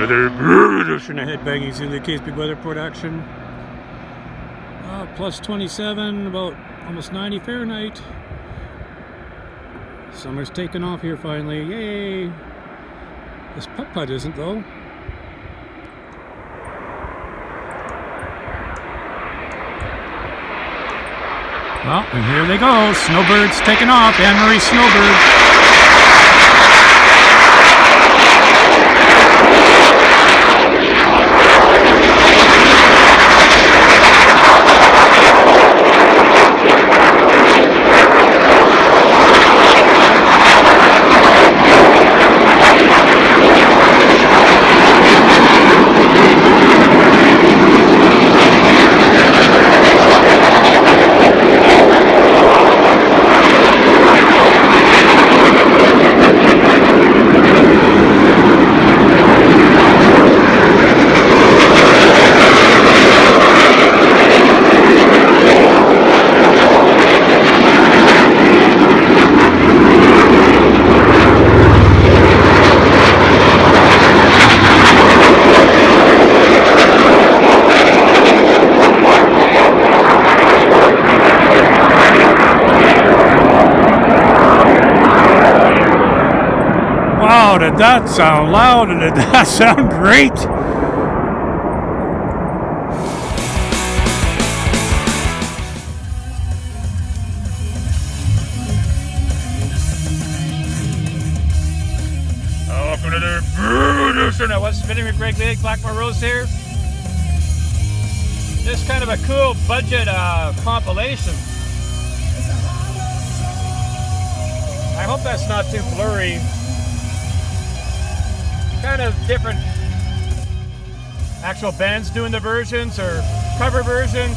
another edition of Headbanging Zulu KSP weather production. Plus 27, about almost 90 Fahrenheit. Summer's taking off here finally. Yay! This putt-putt isn't though. Well, and here they go. Snowbird's taking off. Anne-Marie Snowbird. Wow, did that sound loud and did that sound great? Welcome to the producer. Now, what's spinning with Greg Lake, Blackmore Rose here. This kind of a cool budget compilation. I hope that's not too blurry. Kind of different actual bands doing the versions or cover versions.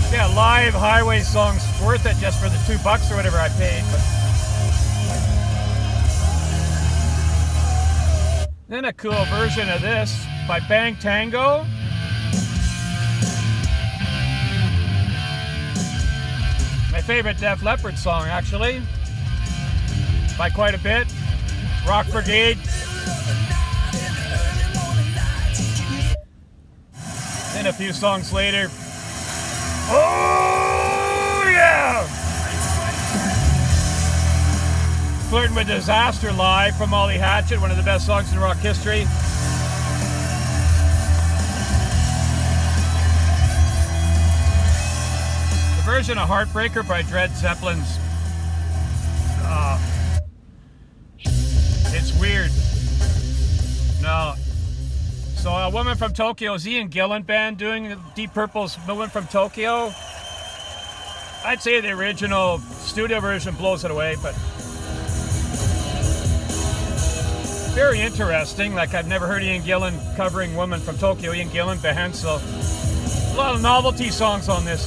Yeah, live highway songs worth it just for the $2 or whatever I paid. But then a cool version of this by Bang Tango. My favorite Def Leppard song, actually, by quite a bit. Rock Brigade. Then a few songs later. Oh yeah! Flirting with Disaster live from Ollie Hatchet, one of the best songs in rock history. The version of Heartbreaker by Dred Zeppelin's. It's weird. No. So a Woman from Tokyo, Ian Gillan band doing Deep Purple's Woman from Tokyo. I'd say the original studio version blows it away, but very interesting. Like, I've never heard Ian Gillan covering Woman from Tokyo. Ian Gillan band, so a lot of novelty songs on this.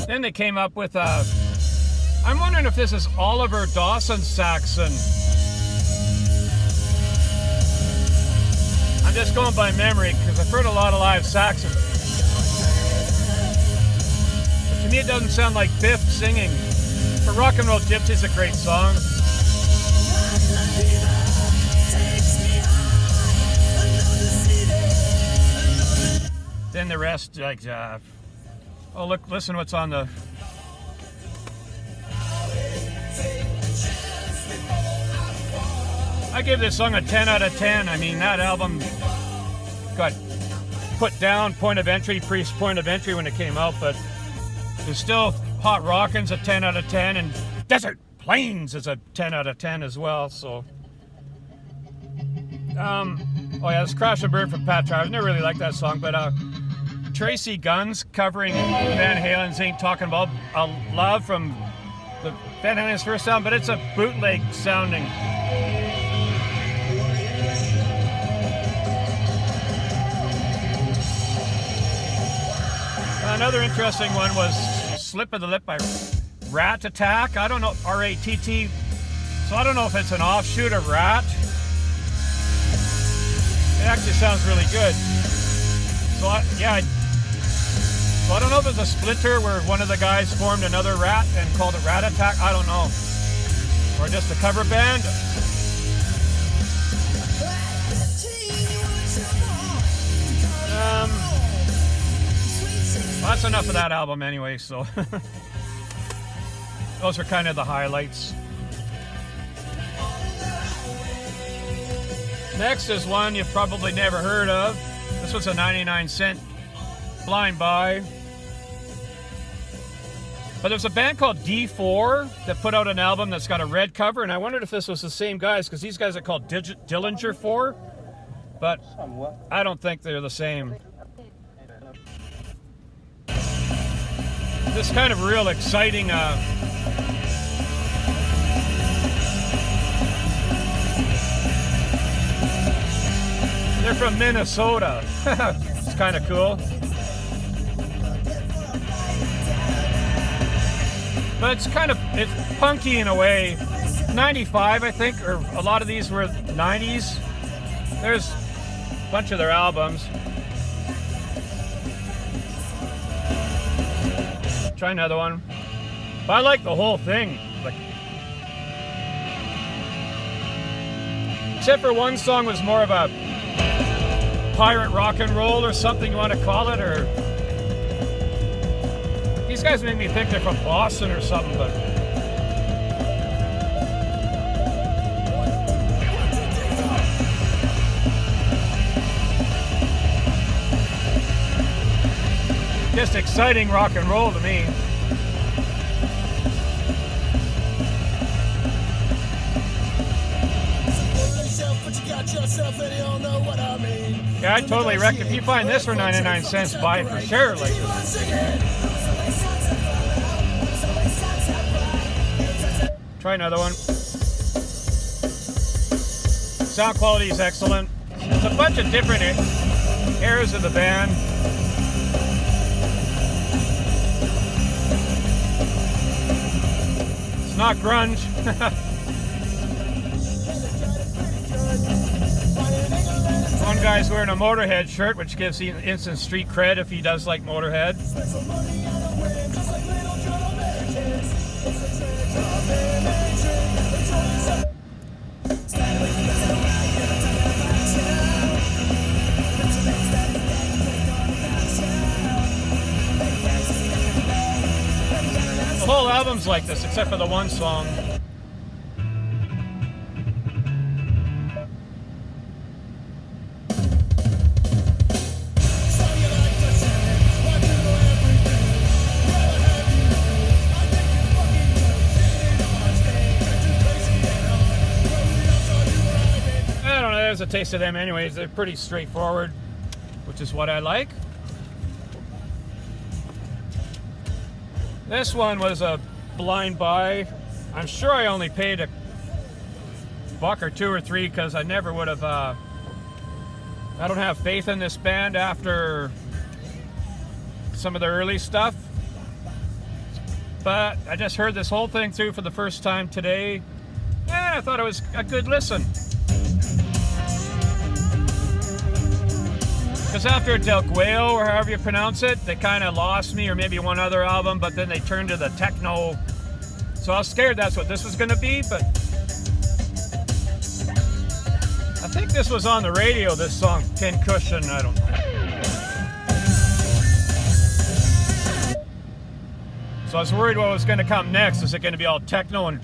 Then they came up with I'm wondering if this is Oliver Dawson Saxon. I'm just going by memory because I've heard a lot of live Saxon. But to me, it doesn't sound like Biff singing. For Rock and Roll Gypsy, it's a great song. Then the rest, like, oh look, listen what's on the. I give this song a 10 out of 10. I mean, that album got put down point of entry, Priest point of entry when it came out, but there's still Hot Rockin's a 10 out of 10, and Desert Plains is a 10 out of 10 as well, so. Oh yeah, it's Crash and Burn from Pat Travers. I never really liked that song, but Tracy Guns covering Van Halen's Ain't Talking About Love from the Van Halen's first album, but it's a bootleg sounding. Another interesting one was Slip of the Lip by Rat Attack. I don't know, R-A-T-T. So I don't know if it's an offshoot of Rat. It actually sounds really good. So I don't know if it's a splinter where one of the guys formed another Rat and called it Rat Attack. I don't know. Or just a cover band. Well, that's enough of that album anyway, so those are kind of the highlights. Next is one you've probably never heard of. This was a 99-cent blind buy. But there's a band called D4 that put out an album that's got a red cover, and I wondered if this was the same guys, because these guys are called Dillinger 4, but I don't think they're the same. This kind of real exciting they're from Minnesota. It's kind of cool. But it's punky in a way. 95, I think, or a lot of these were 90s. There's a bunch of their albums. Try another one. But I like the whole thing. Like, except for one song was more of a pirate rock and roll or something you want to call it, or these guys make me think they're from Boston or something, but just exciting rock and roll to me. Yeah, I totally reckon if you find this for 99 cents, buy it for sure. Like, try another one. Sound quality is excellent. There's a bunch of different eras of the band. It's not grunge. One guy's wearing a Motorhead shirt, which gives him instant street cred if he does like Motorhead. The whole album's like this, except for the one song. A taste of them anyways. They're pretty straightforward, which is what I like. This one was a blind buy. I'm sure I only paid $1 or $2 or $3 because I never would have I don't have faith in this band after some of the early stuff, but I just heard this whole thing through for the first time today, and I thought it was a good listen. Because after Del Guayo, or however you pronounce it, they kind of lost me, or maybe one other album, but then they turned to the techno. So I was scared that's what this was going to be, but I think this was on the radio, this song, Pincushion, I don't know. So I was worried what was going to come next. Is it going to be all techno?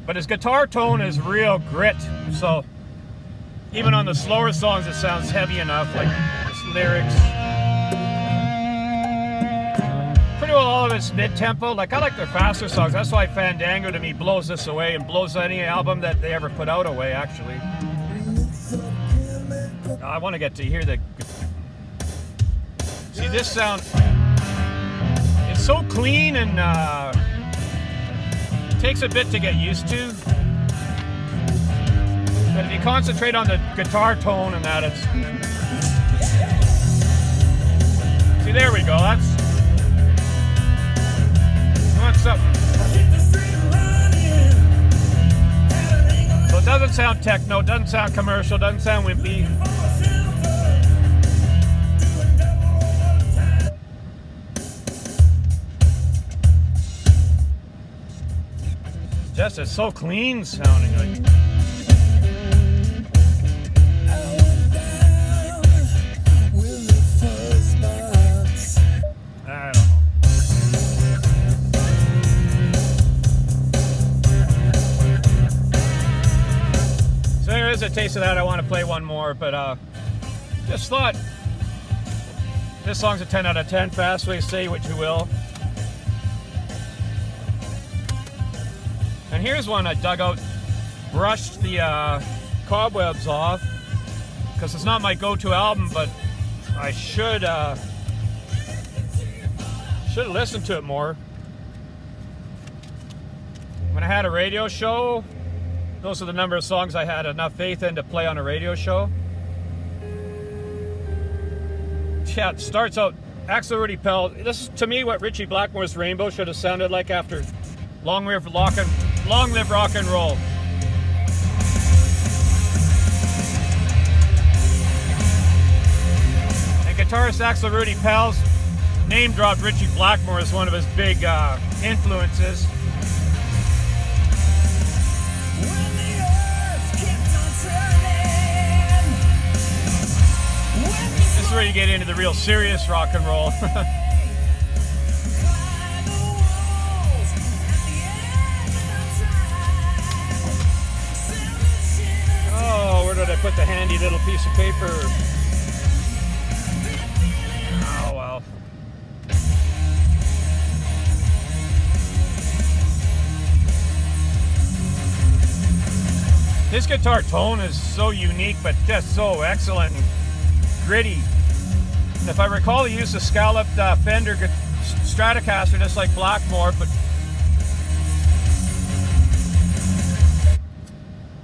But his guitar tone is real grit, so even on the slower songs, it sounds heavy enough, like its lyrics. Pretty well all of it's mid-tempo. Like, I like their faster songs. That's why Fandango to me blows this away and blows any album that they ever put out away, actually. I want to get to hear the... See, this sound... It's so clean and takes a bit to get used to. But if you concentrate on the guitar tone and that, it's... See, there we go. That's... What's up? So it doesn't sound techno, doesn't sound commercial, doesn't sound wimpy. Just, it's so clean sounding. Like... a taste of that. I want to play one more, but just thought this song's a 10 out of 10. Fastway, say what you will. And here's one I dug out, brushed the cobwebs off, because it's not my go-to album, but I should listen to it more. When I had a radio show, those are the number of songs I had enough faith in to play on a radio show. Yeah, it starts out, Axel Rudy Pell. This is, to me, what Ritchie Blackmore's Rainbow should have sounded like after Long Live Rock and Roll. And guitarist Axel Rudy Pell's name dropped Ritchie Blackmore as one of his big influences. This is where you get into the real serious rock and roll. Oh, where did I put the handy little piece of paper? Oh, well. His guitar tone is so unique, but just so excellent and gritty. And if I recall, he used a scalloped Fender Stratocaster just like Blackmore, but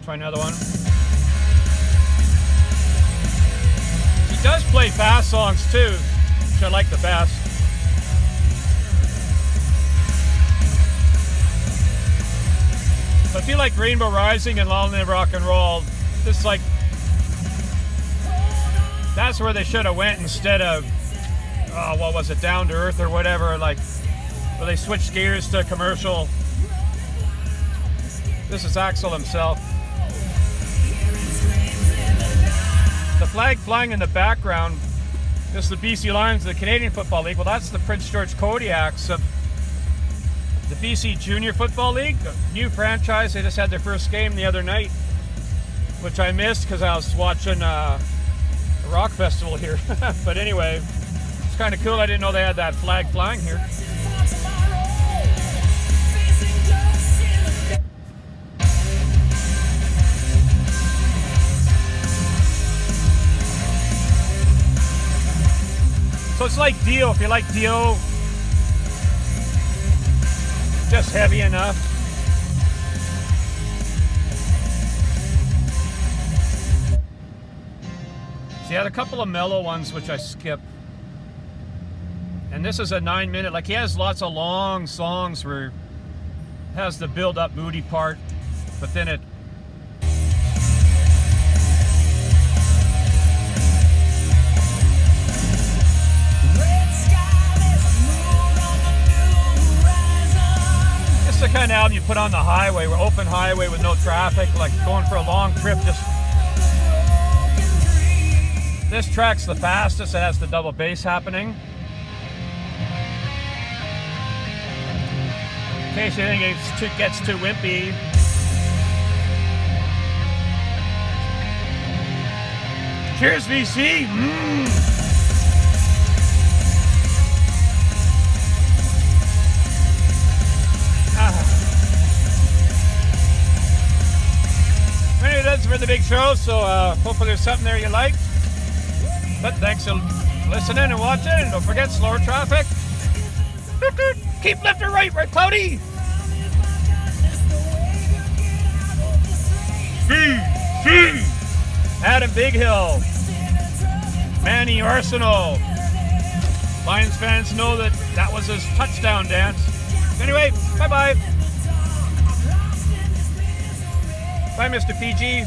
try another one. He does play fast songs too, which I like the best. But I feel like Rainbow Rising and Long Live Rock and Roll, this like, that's where they should have went instead of, what was it, Down to Earth or whatever, like, where they switched gears to commercial. This is Axel himself. The flag flying in the background, this is the BC Lions of the Canadian Football League. Well, that's the Prince George Kodiaks of the BC Junior Football League, a new franchise. They just had their first game the other night, which I missed because I was watching a rock festival here. But anyway, it's kind of cool. I didn't know they had that flag flying here. So it's like Dio. If you like Dio, just heavy enough. See, I had a couple of mellow ones which I skip. And this is a 9-minute, like he has lots of long songs where it has the build-up moody part, but then it the kind of album you put on the highway, or open highway with no traffic, like going for a long trip. Just this track's the fastest. It has the double bass happening. In case you think it gets too wimpy. Cheers, VC. Anyway, that's for the big show, so hopefully there's something there you like. But thanks for listening and watching, and don't forget, slower traffic. Keep left or right, cloudy. Adam Bighill, Manny Arsenal. Lions fans know that was his touchdown dance. Anyway, bye-bye. Bye, Mr. PG.